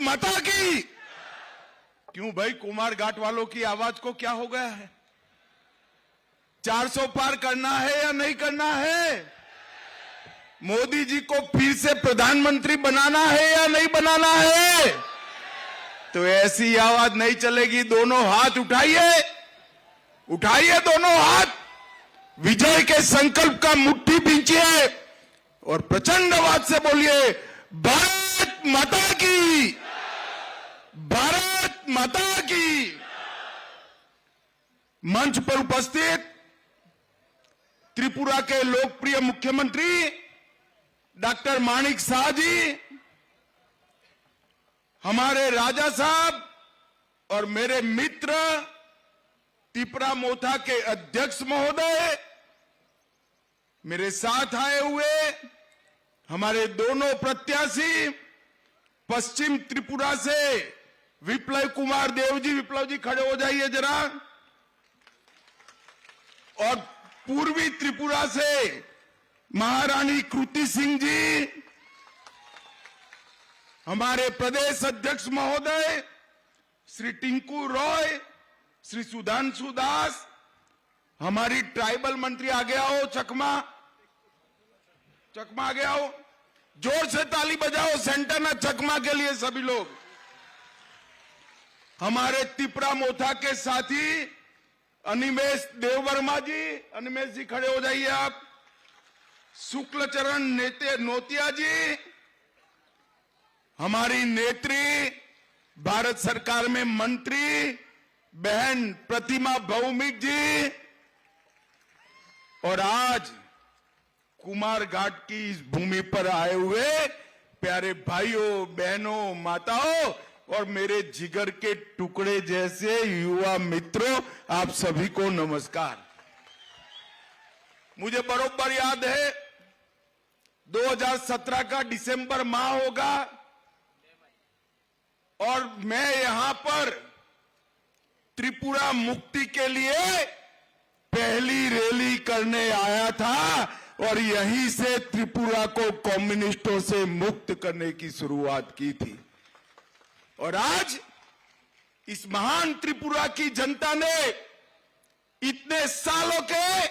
माता की। क्यों भाई, कुमार घाट वालों की आवाज को क्या हो गया है? 400 पार करना है या नहीं करना है? मोदी जी को फिर से प्रधानमंत्री बनाना है या नहीं बनाना है? तो ऐसी आवाज नहीं चलेगी। दोनों हाथ उठाइए, उठाइए दोनों हाथ, विजय के संकल्प का मुट्ठी भींचिए और प्रचंड आवाज से बोलिए, भारत माता की, भारत माता की। मंच पर उपस्थित त्रिपुरा के लोकप्रिय मुख्यमंत्री डॉक्टर माणिक शाह जी, हमारे राजा साहब और मेरे मित्र त्रिपुरा मोथा के अध्यक्ष महोदय, मेरे साथ आए हुए हमारे दोनों प्रत्याशी पश्चिम त्रिपुरा से विप्लव कुमार देव जी, विप्लव जी खड़े हो जाइए जरा, और पूर्वी त्रिपुरा से महारानी कृति सिंह जी, हमारे प्रदेश अध्यक्ष महोदय श्री टिंकू रॉय, श्री सुधांशु दास, हमारी ट्राइबल मंत्री आगे आओ, चकमा आगे आओ, जोर से ताली बजाओ सेंटरना चकमा के लिए सभी लोग। हमारे त्रिपुरा मोथा के साथी अनिमेश देववर्मा जी, अनिमेश जी खड़े हो जाइए आप, शुक्ल चरण नोतिया जी, हमारी नेत्री भारत सरकार में मंत्री बहन प्रतिमा भौमिक जी, और आज कुमार घाट की इस भूमि पर आए हुए प्यारे भाइयों बहनों माताओं और मेरे जिगर के टुकड़े जैसे युवा मित्रों, आप सभी को नमस्कार। मुझे बरोबर याद है 2017 का दिसंबर माह होगा और मैं यहां पर त्रिपुरा मुक्ति के लिए पहली रैली करने आया था और यहीं से त्रिपुरा को कम्युनिस्टों से मुक्त करने की शुरुआत की थी। और आज इस महान त्रिपुरा की जनता ने इतने सालों के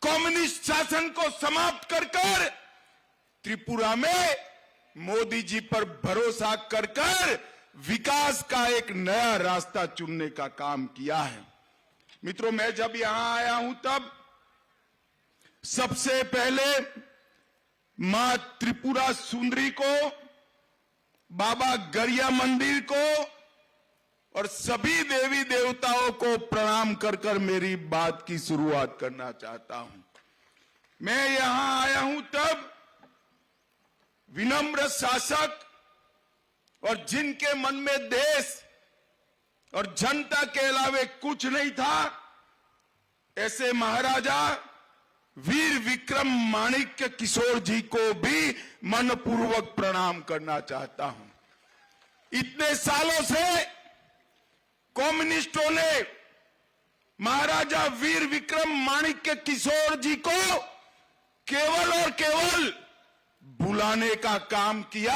कम्युनिस्ट शासन को समाप्त कर त्रिपुरा में मोदी जी पर भरोसा कर विकास का एक नया रास्ता चुनने का काम किया है। मित्रों, मैं जब यहां आया हूं तब सबसे पहले मां त्रिपुरा सुंदरी को, बाबा गरिया मंदिर को और सभी देवी देवताओं को प्रणाम कर मेरी बात की शुरुआत करना चाहता हूं। मैं यहां आया हूं तब विनम्र शासक और जिनके मन में देश और जनता के अलावे कुछ नहीं था, ऐसे महाराजा वीर विक्रम माणिक्य किशोर जी को भी मनपूर्वक प्रणाम करना चाहता हूं। इतने सालों से कम्युनिस्टों ने महाराजा वीर विक्रम माणिक्य किशोर जी को केवल और केवल बुलाने का काम किया।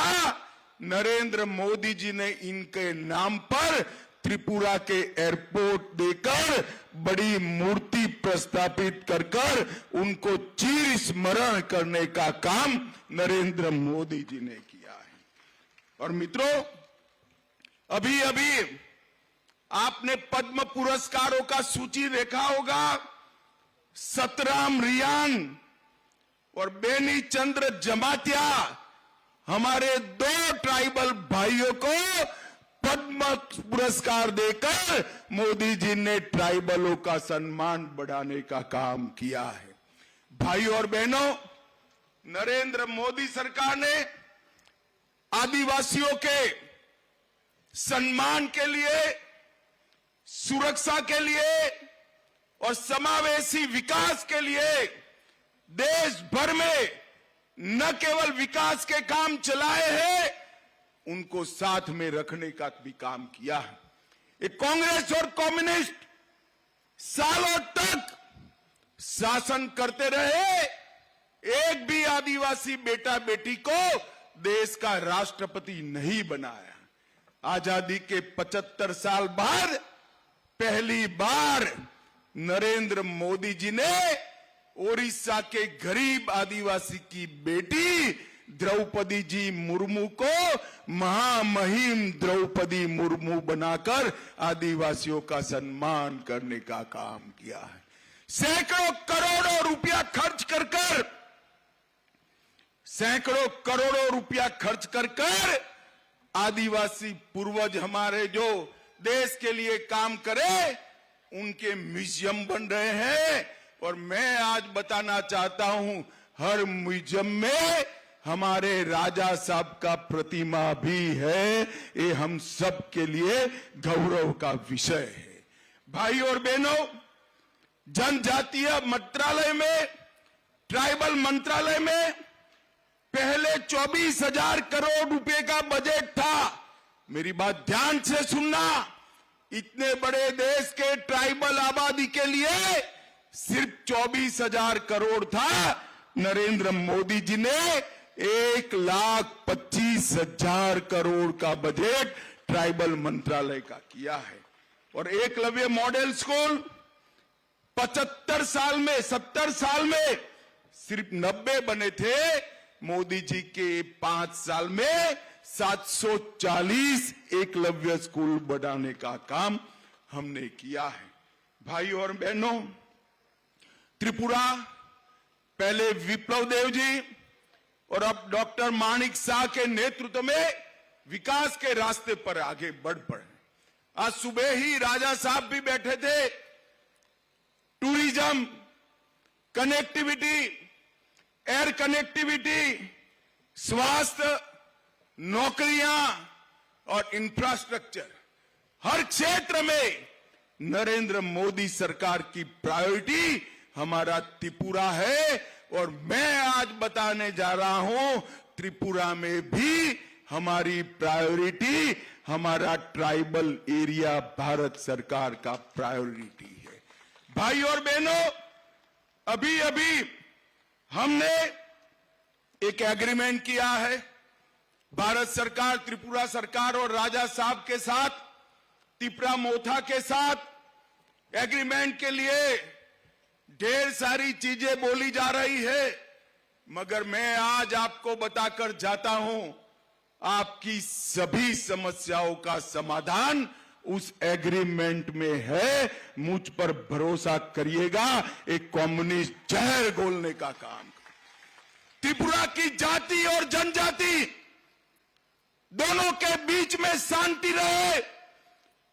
नरेंद्र मोदी जी ने इनके नाम पर त्रिपुरा के एयरपोर्ट देकर बड़ी मूर्ति प्रस्थापित कर उनको चिर स्मरण करने का काम नरेंद्र मोदी जी ने किया है। और मित्रों, अभी अभी आपने पद्म पुरस्कारों का सूची देखा होगा। सतराम रियान और बेनी चंद्र जमातिया, हमारे 2 ट्राइबल भाइयों को पद्म पुरस्कार देकर मोदी जी ने ट्राइबलों का सम्मान बढ़ाने का काम किया है। भाइयों और बहनों, नरेंद्र मोदी सरकार ने आदिवासियों के सम्मान के लिए, सुरक्षा के लिए और समावेशी विकास के लिए देश भर में न केवल विकास के काम चलाए हैं, उनको साथ में रखने का भी काम किया है। ये कांग्रेस और कम्युनिस्ट सालों तक शासन करते रहे, एक भी आदिवासी बेटा बेटी को देश का राष्ट्रपति नहीं बनाया। आजादी के 75 साल बाद पहली बार नरेंद्र मोदी जी ने ओडिशा के गरीब आदिवासी की बेटी द्रौपदी जी मुर्मू को महामहिम द्रौपदी मुर्मू बनाकर आदिवासियों का सम्मान करने का काम किया है। सैकड़ों करोड़ों रुपया खर्च कर सैकड़ों करोड़ों रुपया खर्च कर आदिवासी पूर्वज हमारे जो देश के लिए काम करे उनके म्यूजियम बन रहे हैं। और मैं आज बताना चाहता हूं, हर म्यूजियम में हमारे राजा साहब का प्रतिमा भी है। ये हम सब के लिए गौरव का विषय है। भाई और बहनों, जनजातीय मंत्रालय में, ट्राइबल मंत्रालय में पहले 24,000 करोड़ रुपए का बजट था। मेरी बात ध्यान से सुनना, इतने बड़े देश के ट्राइबल आबादी के लिए सिर्फ 24,000 करोड़ था। नरेंद्र मोदी जी ने 1,25,000 करोड़ का बजट ट्राइबल मंत्रालय का किया है। और एकलव्य मॉडल स्कूल 70 साल में सिर्फ 90 बने थे। मोदी जी के 5 साल में 740 एकलव्य स्कूल बनाने का काम हमने किया है। भाई और बहनों, त्रिपुरा पहले विप्लव देव जी और अब डॉक्टर माणिक शाह के नेतृत्व में विकास के रास्ते पर आगे बढ़ पड़े। आज सुबह ही राजा साहब भी बैठे थे। टूरिज्म, कनेक्टिविटी, एयर कनेक्टिविटी, स्वास्थ्य, नौकरियां और इंफ्रास्ट्रक्चर, हर क्षेत्र में नरेंद्र मोदी सरकार की प्रायोरिटी हमारा त्रिपुरा है। और मैं आज बताने जा रहा हूं, त्रिपुरा में भी हमारी प्रायोरिटी हमारा ट्राइबल एरिया भारत सरकार का प्रायोरिटी है। भाई और बहनों, अभी अभी हमने एक एग्रीमेंट किया है भारत सरकार, त्रिपुरा सरकार और राजा साहब के साथ, त्रिपुरा मोथा के साथ। एग्रीमेंट के लिए ढेर सारी चीजें बोली जा रही है, मगर मैं आज आपको बताकर जाता हूं, आपकी सभी समस्याओं का समाधान उस एग्रीमेंट में है। मुझ पर भरोसा करिएगा, एक कम्युनिस्ट जहर घोलने का काम। त्रिपुरा की जाति और जनजाति दोनों के बीच में शांति रहे,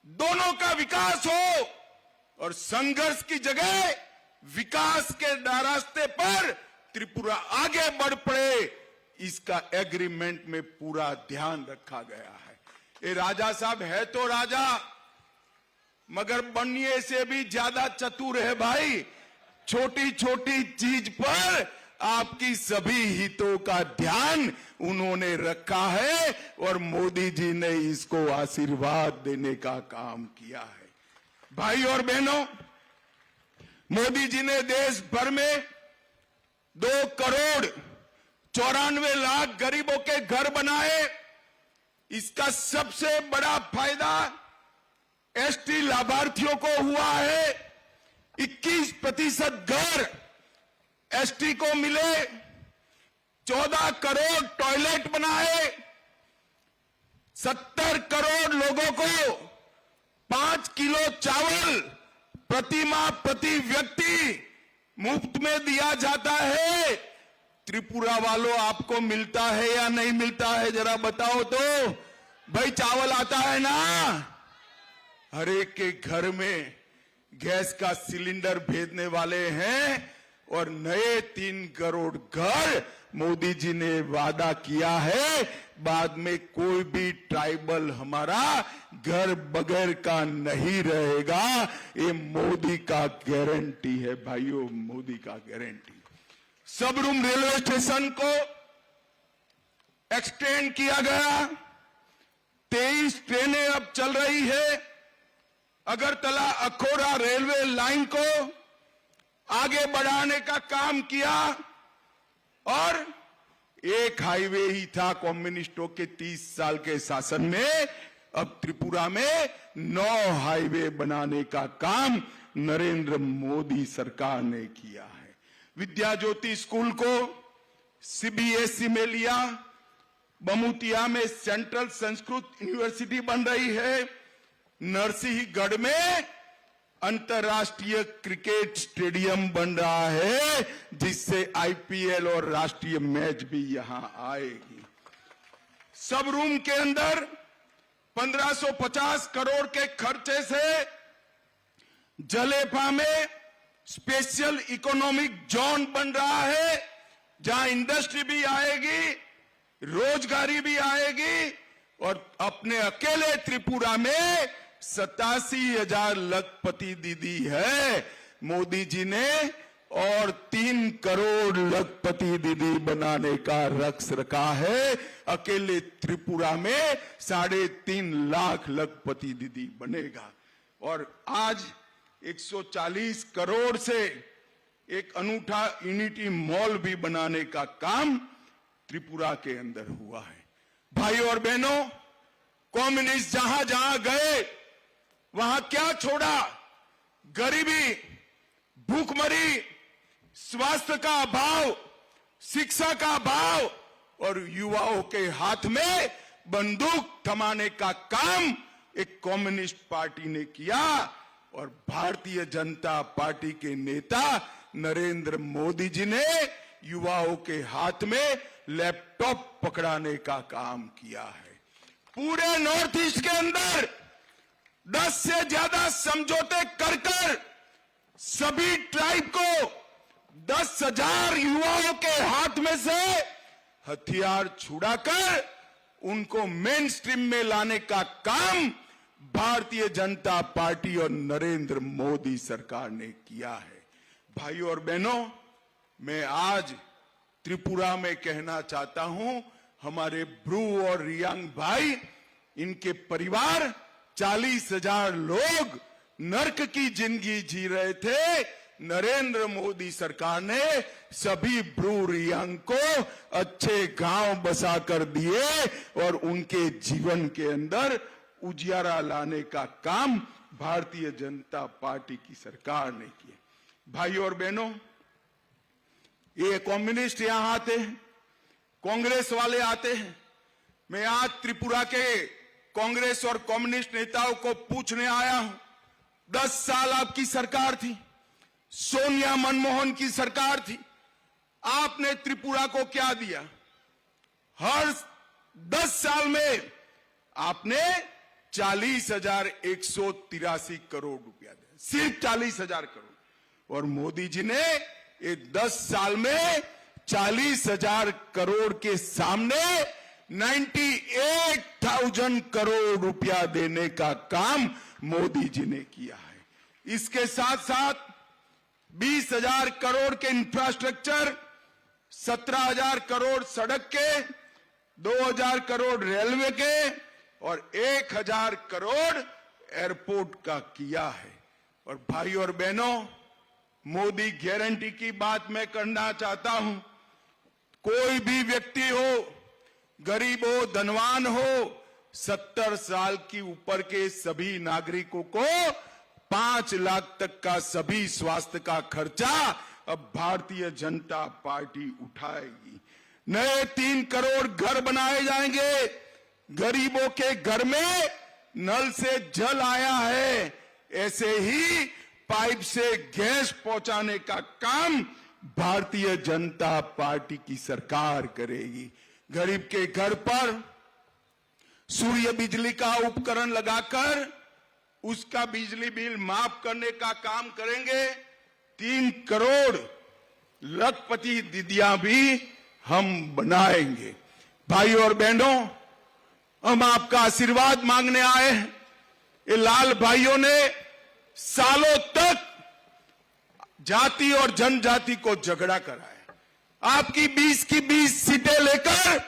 दोनों का विकास हो और संघर्ष की जगह विकास के रास्ते पर त्रिपुरा आगे बढ़ पड़े, इसका एग्रीमेंट में पूरा ध्यान रखा गया है। ये राजा साहब है तो राजा, मगर बनने से भी ज्यादा चतुर है भाई। छोटी छोटी चीज पर आपकी सभी हितों का ध्यान उन्होंने रखा है और मोदी जी ने इसको आशीर्वाद देने का काम किया है। भाई और बहनों, मोदी जी ने देश भर में 2,94,00,000 गरीबों के घर बनाए। इसका सबसे बड़ा फायदा एसटी लाभार्थियों को हुआ है। 21% घर एसटी को मिले, 14 करोड़ टॉयलेट बनाए, 70 करोड़ लोगों को 5 किलो चावल प्रति माह प्रति व्यक्ति मुफ्त में दिया जाता है। त्रिपुरा वालों, आपको मिलता है या नहीं मिलता है, जरा बताओ तो। भाई चावल आता है ना? हर एक के घर में गैस का सिलेंडर भेजने वाले हैं और नए 3 करोड़ घर मोदी जी ने वादा किया है। बाद में कोई भी ट्राइबल हमारा घर बगैर का नहीं रहेगा। ये मोदी का गारंटी है भाइयों, मोदी का गारंटी। सबरूम रेलवे स्टेशन को एक्सटेंड किया गया। 23 ट्रेनें अब चल रही है। अगरतला अखौरा रेलवे लाइन को आगे बढ़ाने का काम किया और एक हाईवे ही था कम्युनिस्टों के 30 साल के शासन में। अब त्रिपुरा में 9 हाईवे बनाने का काम नरेंद्र मोदी सरकार ने किया है। विद्या ज्योति स्कूल को सीबीएसई में लिया। बमुतिया में सेंट्रल संस्कृत यूनिवर्सिटी बन रही है। नरसिंहगढ़ में अंतर्राष्ट्रीय क्रिकेट स्टेडियम बन रहा है, जिससे आईपीएल और राष्ट्रीय मैच भी यहां आएगी। सब रूम के अंदर 1550 करोड़ के खर्चे से जलेफा में स्पेशल इकोनॉमिक जोन बन रहा है, जहां इंडस्ट्री भी आएगी, रोजगारी भी आएगी। और अपने अकेले त्रिपुरा में 87,000 लखपति दीदी है मोदी जी ने, और 3 करोड़ लखपति दीदी बनाने का लक्ष्य रखा है। अकेले त्रिपुरा में 3.5 लाख लखपति दीदी बनेगा। और आज 140 करोड़ से एक अनूठा यूनिटी मॉल भी बनाने का काम त्रिपुरा के अंदर हुआ है। भाइयों और बहनों, कम्युनिस्ट जहां जहां गए वहां क्या छोड़ा? गरीबी, भूखमरी, स्वास्थ्य का अभाव, शिक्षा का अभाव, और युवाओं के हाथ में बंदूक थमाने का काम एक कम्युनिस्ट पार्टी ने किया। और भारतीय जनता पार्टी के नेता नरेंद्र मोदी जी ने युवाओं के हाथ में लैपटॉप पकड़ाने का काम किया है। पूरे नॉर्थ ईस्ट के अंदर 10 से ज्यादा समझौते कर सभी ट्राइब को 10,000 युवाओं के हाथ में से हथियार छुड़ाकर उनको मेन स्ट्रीम में लाने का काम भारतीय जनता पार्टी और नरेंद्र मोदी सरकार ने किया है। भाइयों और बहनों, मैं आज त्रिपुरा में कहना चाहता हूं, हमारे ब्रू और रियांग भाई, इनके परिवार 40,000 लोग नर्क की जिंदगी जी रहे थे। नरेंद्र मोदी सरकार ने सभी ब्रू रियांग को अच्छे गांव बसा कर दिए और उनके जीवन के अंदर उजियारा लाने का काम भारतीय जनता पार्टी की सरकार ने किया। भाइयों और बहनों, ये कम्युनिस्ट यहां आते हैं, कांग्रेस वाले आते हैं। मैं आज त्रिपुरा के कांग्रेस और कम्युनिस्ट नेताओं को पूछने आया हूं, 10 साल आपकी सरकार थी, सोनिया मनमोहन की सरकार थी, आपने त्रिपुरा को क्या दिया? हर 10 साल में आपने 40,183 करोड़ रुपया दिया, सिर्फ 40,000 करोड़। और मोदी जी ने ये 10 साल में 40,000 करोड़ के सामने 98,000 करोड़ रुपया देने का काम मोदी जी ने किया है। इसके साथ साथ 20,000 करोड़ के इंफ्रास्ट्रक्चर, 17,000 करोड़ सड़क के, 2,000 करोड़ रेलवे के और 1,000 करोड़ एयरपोर्ट का किया है। और भाइयों और बहनों, मोदी गारंटी की बात मैं करना चाहता हूं। कोई भी व्यक्ति हो, गरीब हो, धनवान हो, 70 साल की ऊपर के सभी नागरिकों को 5 लाख तक का सभी स्वास्थ्य का खर्चा अब भारतीय जनता पार्टी उठाएगी। नए 3 करोड़ घर बनाए जाएंगे। गरीबों के घर में नल से जल आया है, ऐसे ही पाइप से गैस पहुंचाने का काम भारतीय जनता पार्टी की सरकार करेगी। गरीब के घर पर सूर्य बिजली का उपकरण लगाकर उसका बिजली बिल माफ करने का काम करेंगे। 3 करोड़ लखपति दीदियां भी हम बनाएंगे। भाइयों और बहनों, हम आपका आशीर्वाद मांगने आए हैं। ये लाल भाइयों ने सालों तक जाति और जनजाति को झगड़ा कराया। आपकी 20 की 20 सीटें लेकर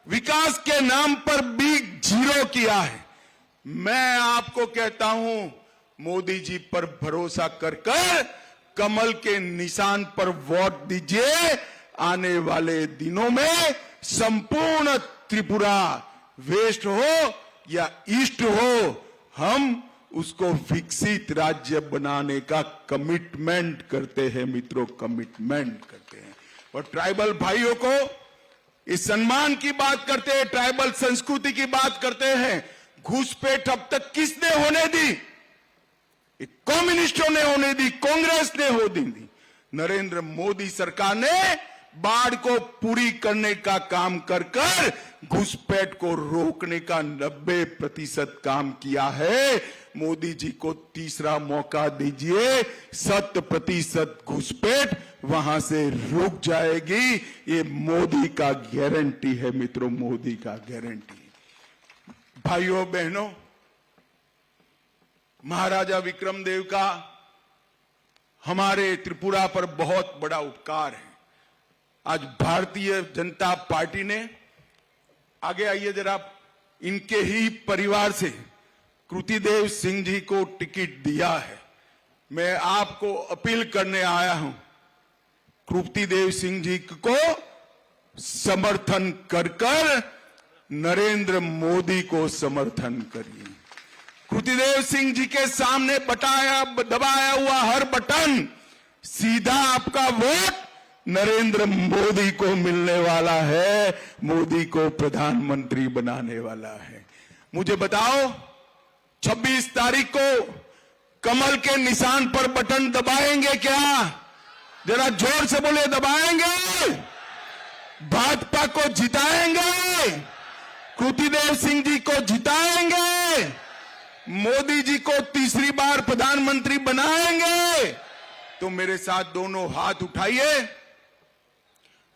विकास के नाम पर भी 0 किया है। मैं आपको कहता हूं, मोदी जी पर भरोसा कर कमल के निशान पर वोट दीजिए। आने वाले दिनों में संपूर्ण त्रिपुरा वेस्ट हो या ईस्ट हो, हम उसको विकसित राज्य बनाने का कमिटमेंट करते हैं मित्रों, कमिटमेंट करते हैं। और ट्राइबल भाइयों को इस सम्मान की बात करते हैं, ट्राइबल संस्कृति की बात करते हैं। घुसपैठ अब तक किसने होने दी? कम्युनिस्टों ने होने दी, कांग्रेस ने होने दी। नरेंद्र मोदी सरकार ने बाढ़ को पूरी करने का काम कर कर घुसपैठ को रोकने का 90% काम किया है। मोदी जी को तीसरा मौका दीजिए, 100% घुसपैठ वहां से रुक जाएगी। ये मोदी का गारंटी है मित्रों, मोदी का गारंटी। भाइयों बहनों, महाराजा विक्रमदेव का हमारे त्रिपुरा पर बहुत बड़ा उपकार है। आज भारतीय जनता पार्टी ने, आगे आइए जरा, इनके ही परिवार से कृतिदेव सिंह जी को टिकट दिया है। मैं आपको अपील करने आया हूं, कृतिदेव सिंह जी को समर्थन कर कर नरेंद्र मोदी को समर्थन करिए। कृतिदेव सिंह जी के सामने दबाया हुआ हर बटन सीधा आपका वोट नरेंद्र मोदी को मिलने वाला है, मोदी को प्रधानमंत्री बनाने वाला है। मुझे बताओ, 26 तारीख को कमल के निशान पर बटन दबाएंगे क्या? जरा जोर से बोले, दबाएंगे? भाजपा को जिताएंगे? कृतिदेव सिंह जी को जिताएंगे? मोदी जी को तीसरी बार प्रधानमंत्री बनाएंगे? तो मेरे साथ दोनों हाथ उठाइए,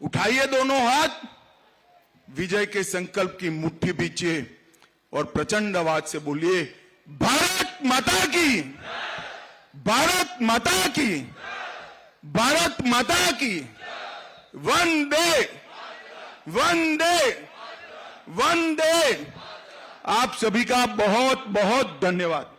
उठाइए दोनों हाथ, विजय के संकल्प की मुट्ठी बीचिए और प्रचंड आवाज से बोलिए, भारत माता की, भारत माता की, भारत माता की। वंदे वंदे वंदे। आप सभी का बहुत बहुत धन्यवाद।